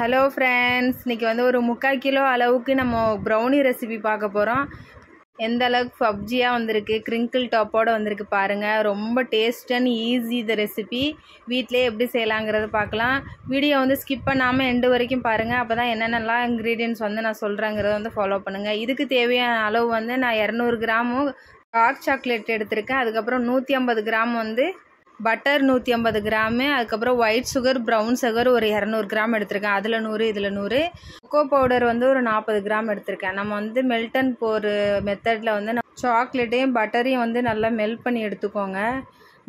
Hello friends, இன்றைக்கி வந்து ஒரு 3/4 கிலோ அளவுக்கு நம்ம ப்ரௌனி ரெசிபி பார்க்க போகிறோம். எந்த அளவுக்கு பப்ஜியாக வந்திருக்கு, கிரிங்கிள் டாப்போடு வந்திருக்கு பாருங்கள். ரொம்ப டேஸ்ட் அண்ட் ஈஸி இந்த ரெசிபி. வீட்டிலே எப்படி செய்யலாங்கிறத பார்க்கலாம். வீடியோ வந்து ஸ்கிப் பண்ணாமல் எண்டு வரைக்கும் பாருங்கள். அப்போ தான் என்னென்னலாம் இன்க்ரீடியன்ட்ஸ் வந்து நான் சொல்கிறேங்கிறத வந்து ஃபாலோ பண்ணுங்கள். இதுக்கு தேவையான அளவு வந்து நான் 200 கிராமும் டார்க் சாக்லேட் எடுத்திருக்கேன். அதுக்கப்புறம் 150 கிராம் வந்து பட்டர் 150 கிராமு, அதுக்கப்புறம் ஒயிட் சுகர், ப்ரௌன் சுகர் ஒரு 200 கிராம் எடுத்திருக்கேன். அதில் 100, இதில் 100. கொக்கோ பவுடர் வந்து ஒரு 40 கிராம் எடுத்திருக்கேன். நம்ம வந்து மெல்டன் போகிற மெத்தடில் வந்து சாக்லேட்டையும் பட்டரையும் வந்து நல்லா மெல்ட் பண்ணி எடுத்துக்கோங்க.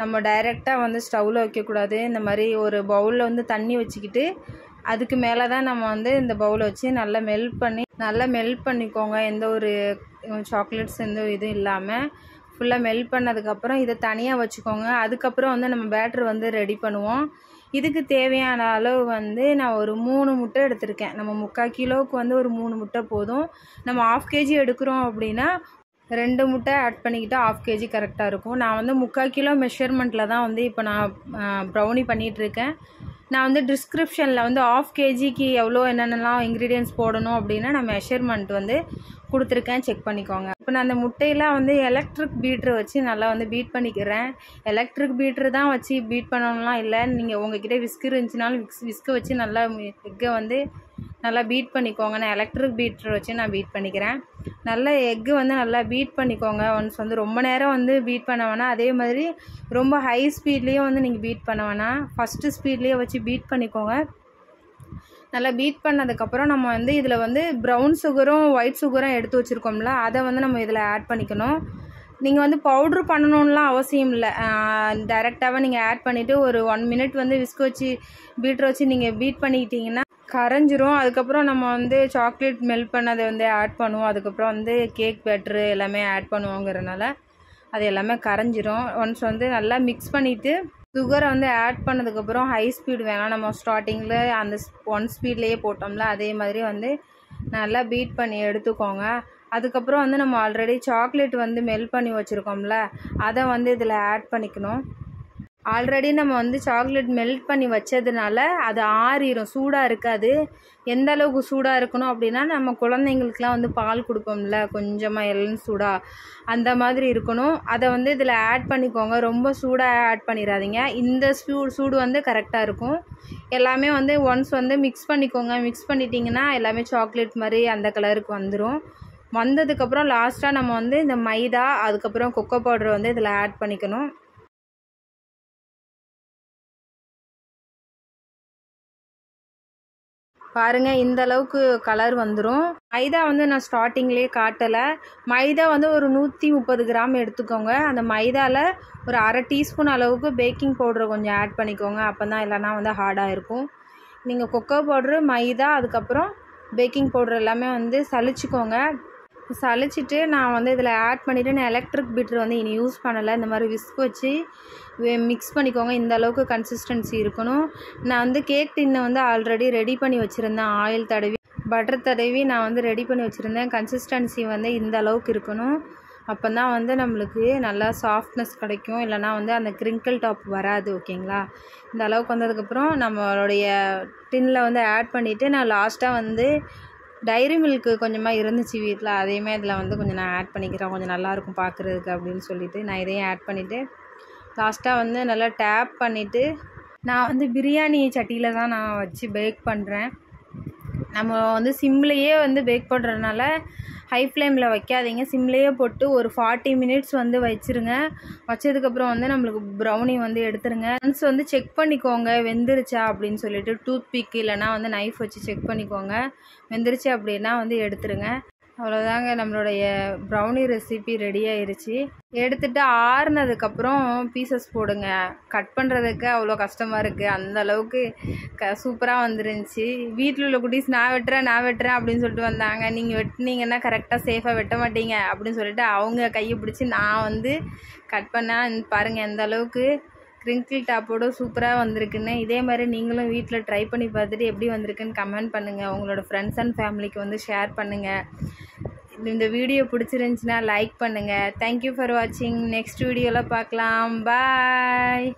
நம்ம டைரெக்டாக வந்து ஸ்டவ்வில் வைக்கக்கூடாது. இந்த மாதிரி ஒரு பவுலில் வந்து தண்ணி வச்சுக்கிட்டு அதுக்கு மேலே தான் நம்ம வந்து இந்த பவுலை வச்சு நல்லா மெல்ட் பண்ணிக்கோங்க. எந்த ஒரு சாக்லேட்ஸ் எந்த இதுவும் இல்லாமல் ஃபுல்லாக மெல்ட் பண்ணதுக்கப்புறம் இதை தனியாக வச்சுக்கோங்க. அதுக்கப்புறம் வந்து நம்ம பேட்டர் வந்து ரெடி பண்ணுவோம். இதுக்கு தேவையான அளவு வந்து நான் ஒரு 3 முட்டை எடுத்திருக்கேன். நம்ம 3/4 கிலோவுக்கு வந்து ஒரு 3 முட்டை போதும். நம்ம 1/2 கேஜி எடுக்கிறோம் அப்படின்னா 2 முட்டை ஆட் பண்ணிக்கிட்டால் 1/2 கேஜி கரெக்டாக இருக்கும். நான் வந்து 3/4 கிலோ மெஷர்மெண்ட்டில் தான் வந்து இப்போ நான் ப்ரௌனி பண்ணிகிட்ருக்கேன். நான் வந்து டிஸ்கிரிப்ஷனில் வந்து 1/2 கேஜிக்கு எவ்வளோ என்னென்னலாம் இன்க்ரீடியன்ட்ஸ் போடணும் அப்படின்னா நான் மெஷர்மெண்ட் வந்து கொடுத்துருக்கேன், செக் பண்ணிக்கோங்க. இப்போ நான் அந்த முட்டையெல்லாம் வந்து எலக்ட்ரிக் பீட்ரு வச்சு நல்லா வந்து பீட் பண்ணிக்கிறேன். எலக்ட்ரிக் பீட்ரு தான் வச்சு பீட் பண்ணணும்லாம் இல்லை. நீங்கள் உங்ககிட்ட விஸ்க் இருந்துச்சுனாலும் விஸ்கை வச்சு நல்லா எக்கை வந்து நல்லா பீட் பண்ணிக்கோங்க. நான் எலக்ட்ரிக் பீட்ரு வச்சு நான் பீட் பண்ணிக்கிறேன். நல்லா எக்கு வந்து நல்லா பீட் பண்ணிக்கோங்க. ஒன்ஸ் வந்து ரொம்ப நேரம் வந்து பீட் பண்ண வேணாம். அதே மாதிரி ரொம்ப ஹை ஸ்பீட்லேயும் வந்து நீங்கள் பீட் பண்ண வேணாம். ஃபஸ்ட்டு ஸ்பீட்லேயே வச்சு பீட் பண்ணிக்கோங்க. நல்லா பீட் பண்ணதுக்கப்புறம் நம்ம வந்து இதில் வந்து ப்ரௌன் சுகரும் ஒயிட் சுகரும் எடுத்து வச்சுருக்கோம்ல, அதை வந்து நம்ம இதில் ஆட் பண்ணிக்கணும். நீங்கள் வந்து பவுட்ரு பண்ணணும்லாம் அவசியம் இல்லை. டைரெக்டாகவே நீங்கள் ஆட் பண்ணிவிட்டு ஒரு 1 மினிட் வந்து விஸ்க் வச்சு பீட்ரு வச்சு நீங்கள் பீட் பண்ணிக்கிட்டிங்கன்னா கரைஞ்சிரும். அதுக்கப்புறம் நம்ம வந்து சாக்லேட் மெல்ட் பண்ணதை வந்து ஆட் பண்ணுவோம். அதுக்கப்புறம் வந்து கேக் பேட்டரு எல்லாமே ஆட் பண்ணுவோங்கிறனால அது எல்லாமே கரைஞ்சிரும். ஒன்ஸ் வந்து நல்லா மிக்ஸ் பண்ணிவிட்டு சுகரை வந்து ஆட் பண்ணதுக்கப்புறம் ஹை ஸ்பீடு வேணாம். நம்ம ஸ்டார்டிங்கில் அந்த 1 ஸ்பீட்லேயே போட்டோம்ல, அதே மாதிரி வந்து நல்லா பீட் பண்ணி எடுத்துக்கோங்க. அதுக்கப்புறம் வந்து நம்ம ஆல்ரெடி சாக்லேட் வந்து மெல்ட் பண்ணி வச்சுருக்கோம்ல, அதை வந்து இதில் ஆட் பண்ணிக்கணும். ஆல்ரெடி நம்ம வந்து சாக்லேட் மெல்ட் பண்ணி வச்சதுனால அது ஆறிடும், சூடாக இருக்காது. எந்த அளவுக்கு சூடாக இருக்கணும் அப்படின்னா நம்ம குழந்தைங்களுக்குலாம் வந்து பால் கொடுப்போம்ல, கொஞ்சமாக எல்லாம் சூடாக அந்த மாதிரி இருக்கணும். அதை வந்து இதில் ஆட் பண்ணிக்கோங்க. ரொம்ப சூடாக ஆட் பண்ணிடாதீங்க. இந்த சூடு வந்து கரெக்டாக இருக்கும். எல்லாமே வந்து ஒன்ஸ் வந்து மிக்ஸ் பண்ணிக்கோங்க. மிக்ஸ் பண்ணிட்டீங்கன்னா எல்லாமே சாக்லேட் மாதிரி அந்த கலருக்கு வந்துடும். வந்ததுக்கப்புறம் லாஸ்ட்டாக நம்ம வந்து இந்த மைதா அதுக்கப்புறம் கொக்கோ பவுடர் வந்து இதில் ஆட் பண்ணிக்கணும். பாருங்கள், இந்த அளவுக்கு கலர் வந்துடும். மைதா வந்து நான் ஸ்டார்டிங்லேயே காட்டலை. மைதா வந்து ஒரு 130 கிராம் எடுத்துக்கோங்க. அந்த மைதாவில் ஒரு 1/2 டீஸ்பூன் அளவுக்கு பேக்கிங் பவுடரை கொஞ்சம் ஆட் பண்ணிக்கோங்க. அப்போ தான் இல்லைனா வந்து ஹார்டாக இருக்கும். நீங்கள் கொக்கோ பவுட்ரு, மைதா, அதுக்கப்புறம் பேக்கிங் பவுடர் எல்லாமே வந்து சளிச்சிட்டு நான் வந்து இதில் ஆட் பண்ணிவிட்டு நான் எலக்ட்ரிக் பீட்ரு வந்து இனி யூஸ் பண்ணலை. இந்த மாதிரி விஸ்க் வச்சு மிக்ஸ் பண்ணிக்கோங்க. இந்த அளவுக்கு கன்சிஸ்டன்சி இருக்கணும். நான் வந்து கேக் டின்னை வந்து ஆல்ரெடி ரெடி பண்ணி வச்சுருந்தேன். ஆயில் தடவி பட்டர் தடவி நான் வந்து ரெடி பண்ணி வச்சுருந்தேன். கன்சிஸ்டன்சி வந்து இந்த அளவுக்கு இருக்கணும். அப்போ தான் வந்து நம்மளுக்கு நல்லா சாஃப்ட்னஸ் கிடைக்கும். இல்லைனா வந்து அந்த கிரிங்கிள் டாப் வராது. ஓகேங்களா? இந்த அளவுக்கு வந்ததுக்கப்புறம் நம்மளுடைய டின்னில் வந்து ஆட் பண்ணிவிட்டு நான் லாஸ்ட்டாக வந்து டைரி மில்க்கு கொஞ்சமாக இருந்துச்சு வீட்டில், அதையுமே இதில் வந்து கொஞ்சம் நான் ஆட் பண்ணிக்கிறேன். கொஞ்சம் நல்லாயிருக்கும் பார்க்குறதுக்கு அப்படின்னு சொல்லிவிட்டு நான் இதையும் ஆட் பண்ணிவிட்டு லாஸ்ட்டாக வந்து நல்லா டேப் பண்ணிவிட்டு நான் வந்து பிரியாணி சட்டியில் தான் நான் வச்சு பேக் பண்ணுறேன். நம்ம வந்து சிம்லேயே வந்து பேக் பண்ணுறதுனால ஹை ஃப்ளேமில் வைக்காதீங்க. சிம்லேயே போட்டு ஒரு 40 மினிட்ஸ் வந்து வச்சுருங்க. வச்சதுக்கப்புறம் வந்து நம்மளுக்கு ப்ரௌனி வந்து எடுத்துருங்க. ஒன்ஸ் வந்து செக் பண்ணிக்கோங்க வெந்துருச்சா அப்படின்னு சொல்லிட்டு டூத் பிக் இல்லைனா வந்து நைஃப் வச்சு செக் பண்ணிக்கோங்க. வெந்துருச்சு அப்படின்னா வந்து எடுத்துருங்க. அவ்வளோதாங்க, நம்மளுடைய ப்ரௌனி ரெசிபி ரெடி ஆயிடுச்சு. எடுத்துகிட்டு ஆறுனதுக்கப்புறம் பீசஸ் போடுங்க. கட் பண்ணுறதுக்கு அவ்வளோ கஷ்டமாக இருக்குது. அந்த அளவுக்கு சூப்பராக வந்துருந்துச்சு. வீட்டில் உள்ள குட்டீஸ் நான் வெட்டுறேன் அப்படின்னு சொல்லிட்டு வந்தாங்க. நீங்கள் வெட்டினீங்கன்னா கரெக்டாக சேஃபாக வெட்ட மாட்டீங்க அப்படின்னு சொல்லிட்டு அவங்க கையை பிடிச்சி நான் வந்து கட் பண்ணேன். பாருங்கள் எந்த அளவுக்கு கிரிங்கிள் டாப்போடு சூப்பராக வந்திருக்குன்னு. இதே மாதிரி நீங்களும் வீட்டில் ட்ரை பண்ணி பார்த்துட்டு எப்படி வந்திருக்குன்னு கமெண்ட் பண்ணுங்கள். உங்களோட ஃப்ரெண்ட்ஸ் அண்ட் ஃபேமிலிக்கு வந்து ஷேர் பண்ணுங்கள். இந்த வீடியோ பிடிச்சிருந்துச்சின்னா லைக் பண்ணுங்கள். தேங்க்யூ ஃபார் வாட்சிங். நெக்ஸ்ட் வீடியோவில் பார்க்கலாம். பாய்.